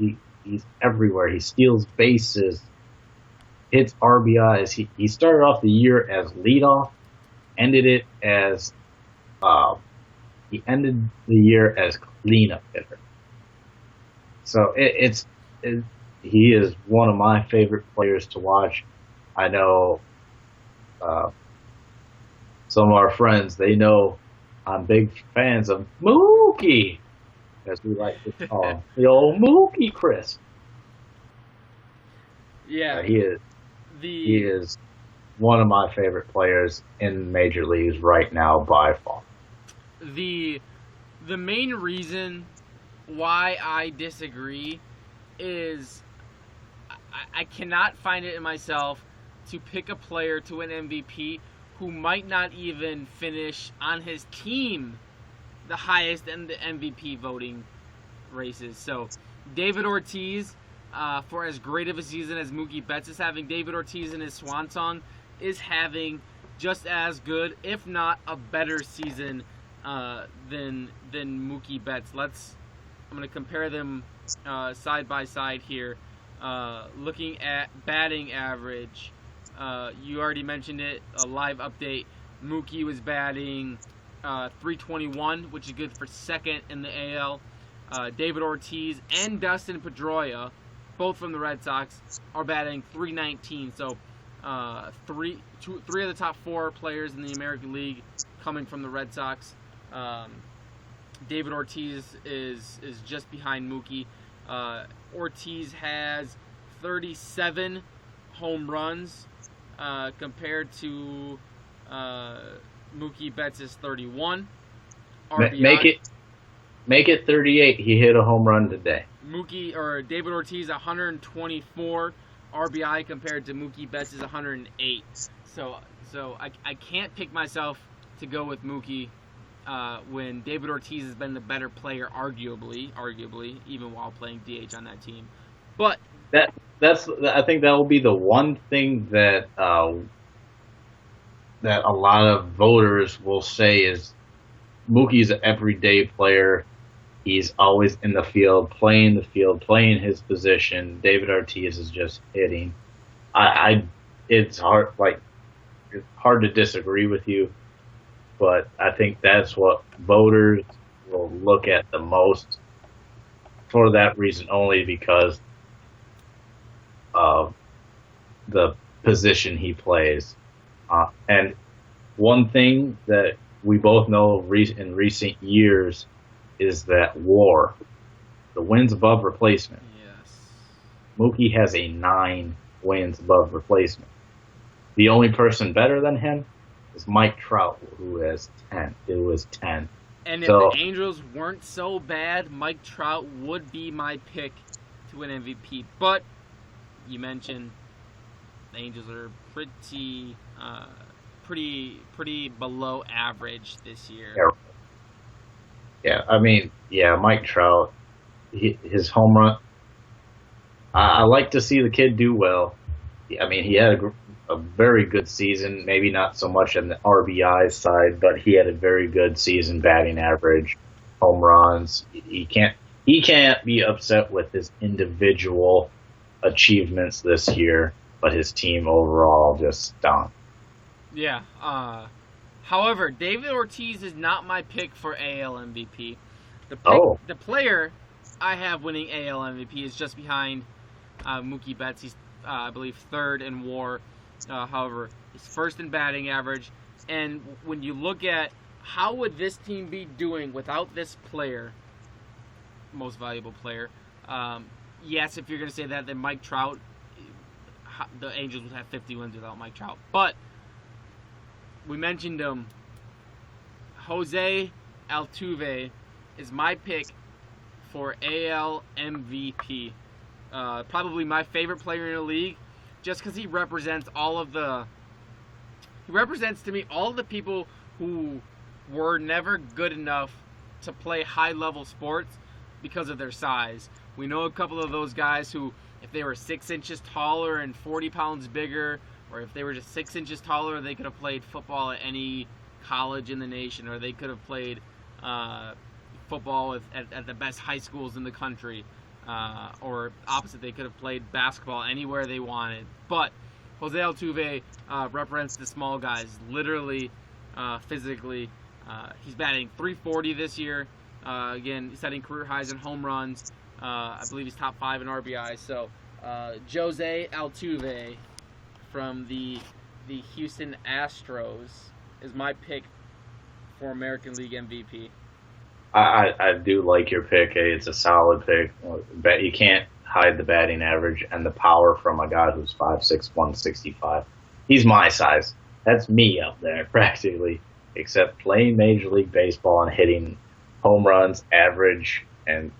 He's everywhere. He steals bases, hits RBIs. He started off the year as leadoff, ended the year as cleanup hitter. So he is one of my favorite players to watch. I know some of our friends, they know I'm big fans of Mookie, as we like to call him. The old Mookie Chris. Yeah. He is one of my favorite players in major leagues right now by far. The main reason why I disagree is I cannot find it in myself to pick a player to win MVP who might not even finish on his team the highest in the MVP voting races. So David Ortiz, for as great of a season as Mookie Betts is having, David Ortiz in his swan song is having just as good, if not a better season than Mookie Betts. I'm going to compare them side by side here. Looking at batting average, you already mentioned it, a live update. Mookie was batting .321, which is good for second in the AL. David Ortiz and Dustin Pedroia, both from the Red Sox, are batting .319. So three of the top 4 players in the American League coming from the Red Sox. David Ortiz is just behind Mookie. Ortiz has 37 home runs compared to Mookie Betts' 31. RBI. Make it 38. He hit a home run today. David Ortiz 124 RBI compared to Mookie Betts' 108. So I can't pick myself to go with Mookie when David Ortiz has been the better player, arguably, even while playing DH on that team. But I think that will be the one thing that that a lot of voters will say is Mookie's an everyday player. He's always in the field, playing his position. David Ortiz is just hitting. It's hard to disagree with you, but I think that's what voters will look at the most for that reason only, because of the position he plays. And one thing that we both know in recent years is that WAR, the wins above replacement. Yes. Mookie has a 9 wins above replacement. The only person better than him is Mike Trout, who has 10. It was 10. And if So, the Angels weren't so bad, Mike Trout would be my pick to win MVP. But you mentioned the Angels are pretty below average this year. yeah, I mean, yeah, Mike Trout, his home run. I like to see the kid do well. I mean, he had a very good season. Maybe not so much on the RBI side, but he had a very good season, batting average, home runs. He can't be upset with his individual achievements this year, but his team overall just stunk. Yeah. However, David Ortiz is not my pick for AL MVP. The player I have winning AL MVP is just behind Mookie Betts. He's, I believe, third in WAR. However, he's first in batting average. And when you look at how would this team be doing without this player, most valuable player, yes, if you're going to say that, then Mike Trout, the Angels would have 50 wins without Mike Trout. But we mentioned him. Jose Altuve is my pick for AL MVP. Probably my favorite player in the league, just because he represents to me all of the people who were never good enough to play high-level sports because of their size. We know a couple of those guys who, if they were 6 inches taller and 40 pounds bigger, or if they were just 6 inches taller, they could have played football at any college in the nation, or they could have played football at the best high schools in the country. Or opposite, they could have played basketball anywhere they wanted. But Jose Altuve represents the small guys, literally, physically. He's batting .340 this year. Again, he's setting career highs in home runs. I believe he's top 5 in RBI. So, Jose Altuve from the Houston Astros is my pick for American League MVP. I do like your pick. It's a solid pick. Bet you can't hide the batting average and the power from a guy who's 5'6", 165. He's my size. That's me up there practically, except playing Major League Baseball and hitting home runs, average, and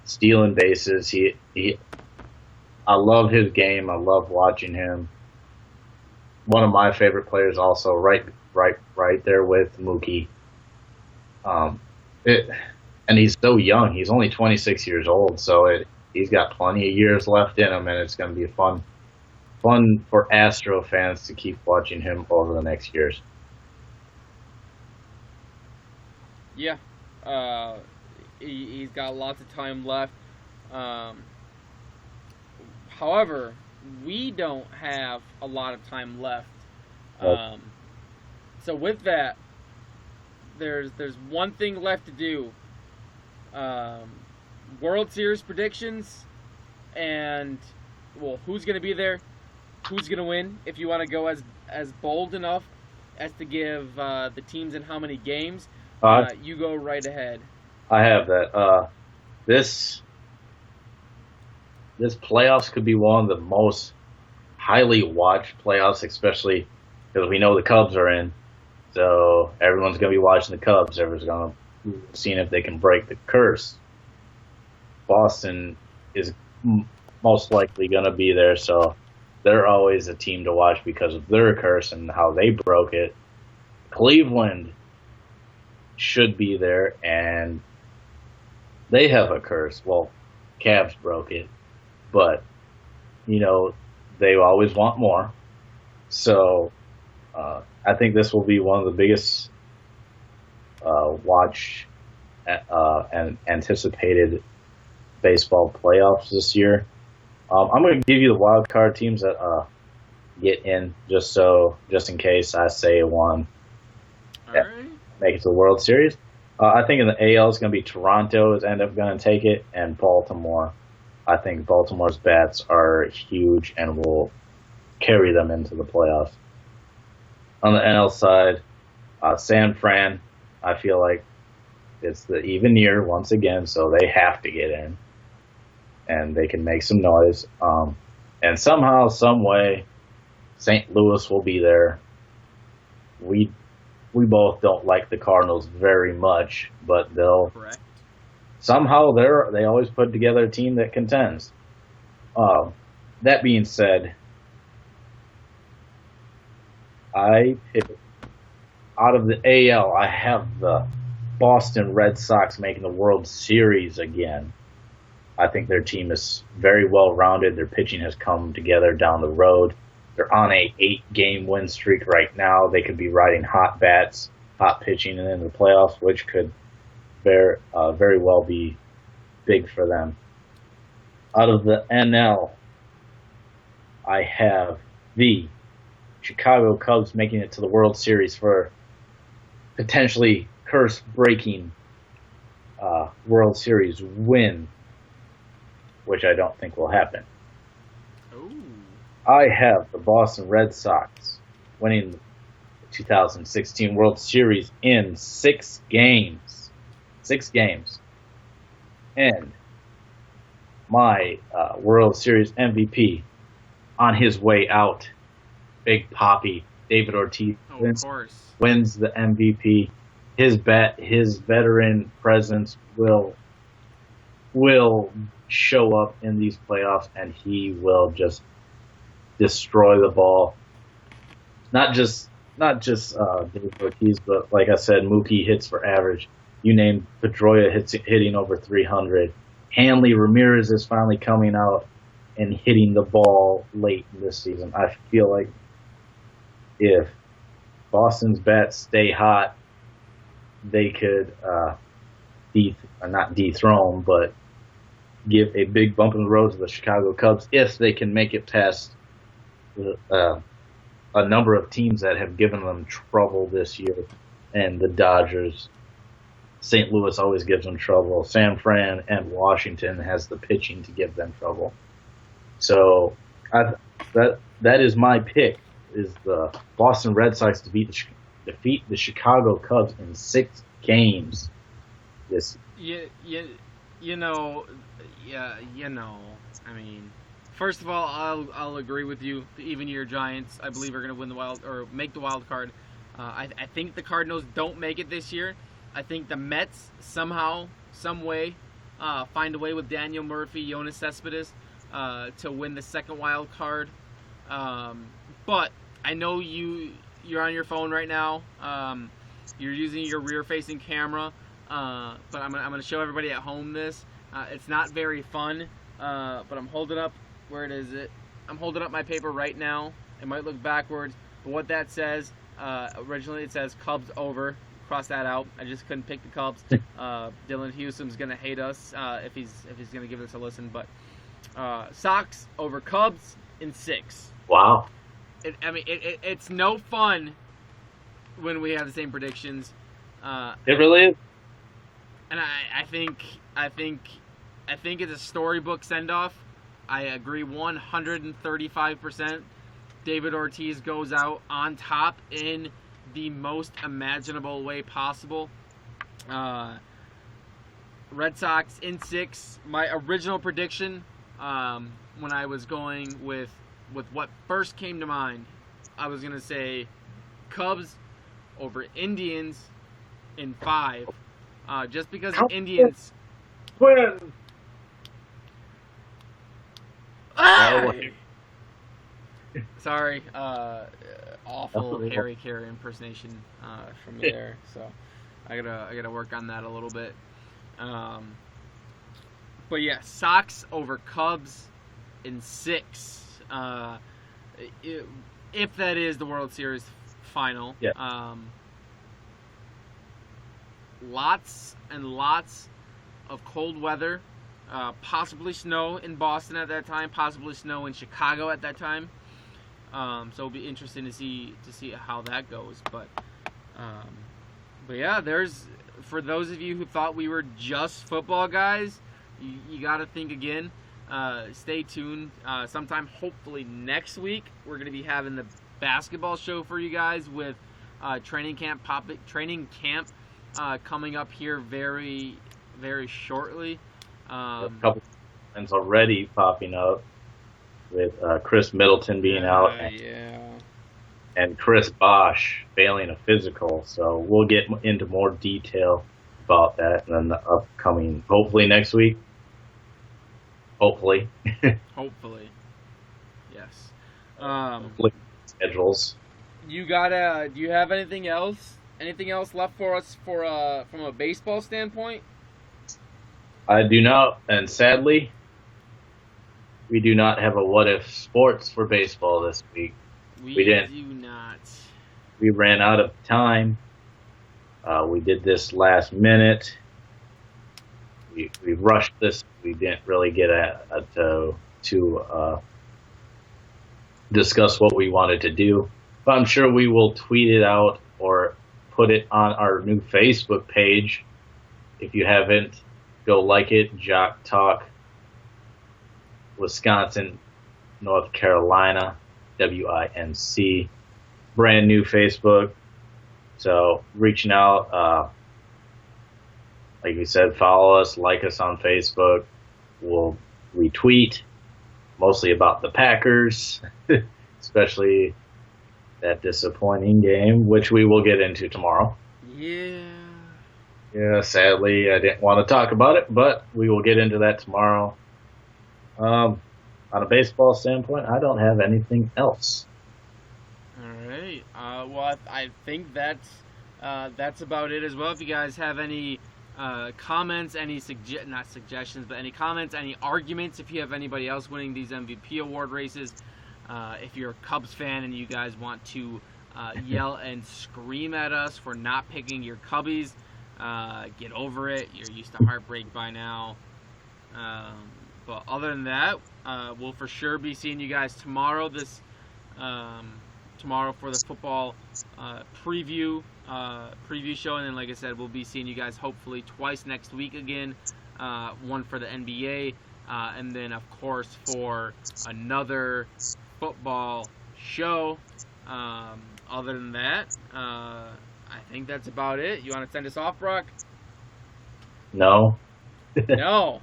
stealing bases. I love his game. I love watching him. One of my favorite players, also right there with Mookie. And he's so young. He's only 26 years old, so he's got plenty of years left in him, and it's going to be fun for Astro fans to keep watching him over the next years. Yeah, he's got lots of time left. However, we don't have a lot of time left. So with that, there's one thing left to do. World Series predictions, and who's going to be there, who's going to win. If you want to go as bold enough as to give the teams and how many games, you go right ahead. I have that. This playoffs could be one of the most highly watched playoffs, especially because we know the Cubs are in. So everyone's going to be watching the Cubs. Everyone's going to see if they can break the curse. Boston is most likely going to be there, so they're always a team to watch because of their curse and how they broke it. Cleveland should be there, and they have a curse. Well, Cavs broke it, but, they always want more. So I think this will be one of the biggest watch and anticipated baseball playoffs this year. I'm going to give you the wild card teams that get in, just in case I say one. All right. Make it to the World Series. I think in the AL it's going to be Toronto is end up going to take it, and Baltimore. I think Baltimore's bats are huge and will carry them into the playoffs. On the NL side, San Fran, I feel like it's the even year once again, so they have to get in, and they can make some noise. And somehow, some way, St. Louis will be there. We both don't like the Cardinals very much, but they'll Correct. somehow they always put together a team that contends. That being said, I pick out of the AL. I have the Boston Red Sox making the World Series again. I think their team is very well rounded. Their pitching has come together down the road. They're on a 8-game win streak right now. They could be riding hot bats, hot pitching, and in the playoffs, which could very well be big for them. Out of the NL, I have the Chicago Cubs making it to the World Series for potentially curse-breaking World Series win, which I don't think will happen. Ooh. I have the Boston Red Sox winning the 2016 World Series in 6 games. 6 games. And my World Series MVP on his way out, Big Papi, David Ortiz, wins the MVP. His veteran presence will show up in these playoffs, and he will just destroy the ball. Not just David Ortiz, but like I said, Mookie hits for average. You name Pedroia hitting over 300. Hanley Ramirez is finally coming out and hitting the ball late in this season. I feel like if Boston's bats stay hot, they could not dethrone, but give a big bump in the road to the Chicago Cubs if they can make it past a number of teams that have given them trouble this year. And the Dodgers, St. Louis always gives them trouble. San Fran and Washington has the pitching to give them trouble. So that is my pick, is the Boston Red Sox to defeat the Chicago Cubs in 6 games. I mean, first of all, I'll agree with you. The even-year Giants, I believe, are going to win make the wild card. I think the Cardinals don't make it this year. I think the Mets somehow, some way, find a way with Daniel Murphy, Yoenis Cespedes, to win the second wild card. But I know you're on your phone right now. You're using your rear-facing camera. But I'm gonna show everybody at home this. It's not very fun. But I'm holding up. Where is it? I'm holding up my paper right now. It might look backwards, but what that says, originally it says Cubs over. Cross that out. I just couldn't pick the Cubs. Dylan Hewsom's gonna hate us if he's gonna give this a listen. But Sox over Cubs in 6. Wow. It's no fun when we have the same predictions. It really is. And I think it's a storybook send-off. I agree 135%. David Ortiz goes out on top in the most imaginable way possible. Red Sox in 6. My original prediction, when I was going with what first came to mind, I was going to say Cubs over Indians in 5. Just because the Indians... Win. Ah! Sorry, awful Harry Carey impersonation from me there. So I gotta work on that a little bit. But yeah, Sox over Cubs in 6. If that is the World Series final. Yeah. Lots and lots of cold weather. Possibly snow in Boston at that time, possibly snow in Chicago at that time. So it'll be interesting to see how that goes. But yeah, for those of you who thought we were just football guys, you got to think again. Stay tuned. Sometime hopefully next week we're going to be having the basketball show for you guys with training camp coming up here very, very shortly. A couple of already popping up with Chris Middleton being out. Yeah. and Chris Bosch failing a physical. So we'll get into more detail about that in the upcoming, hopefully next week. Hopefully. Hopefully. Yes. Hopefully schedules. Do you have anything else? Anything else left for us from a baseball standpoint? I do not, and sadly, we do not have a what if sports for baseball this week. We didn't. Do not. We ran out of time. We did this last minute. We rushed this. We didn't really get to discuss what we wanted to do. But I'm sure we will tweet it out or put it on our new Facebook page. If you haven't, go like it. Jock Talk, Wisconsin, North Carolina, WINC. Brand new Facebook. So reaching out, like we said, follow us, like us on Facebook. We'll retweet, mostly about the Packers, especially that disappointing game, which we will get into tomorrow. Yeah. Yeah, sadly, I didn't want to talk about it, but we will get into that tomorrow. On a baseball standpoint, I don't have anything else. All right. Well, I think that's about it as well. If you guys have any comments, any not suggestions, but any comments, any arguments, if you have anybody else winning these MVP award races, if you're a Cubs fan and you guys want to yell and scream at us for not picking your Cubbies, get over it. You're used to heartbreak by now. But other than that, we'll for sure be seeing you guys tomorrow. Tomorrow for the football preview show, and then like I said, we'll be seeing you guys hopefully twice next week again. One for the NBA, and then of course for another football show. Other than that, I think that's about it. You want to send us off, Brock? No. No.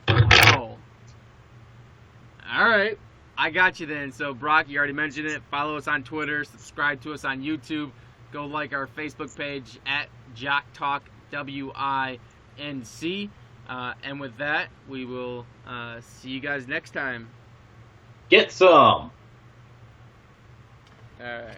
No. All right. I got you then. So, Brock, you already mentioned it. Follow us on Twitter. Subscribe to us on YouTube. Go like our Facebook page at Jock Talk, WINC. And with that, we will see you guys next time. Get some. All right.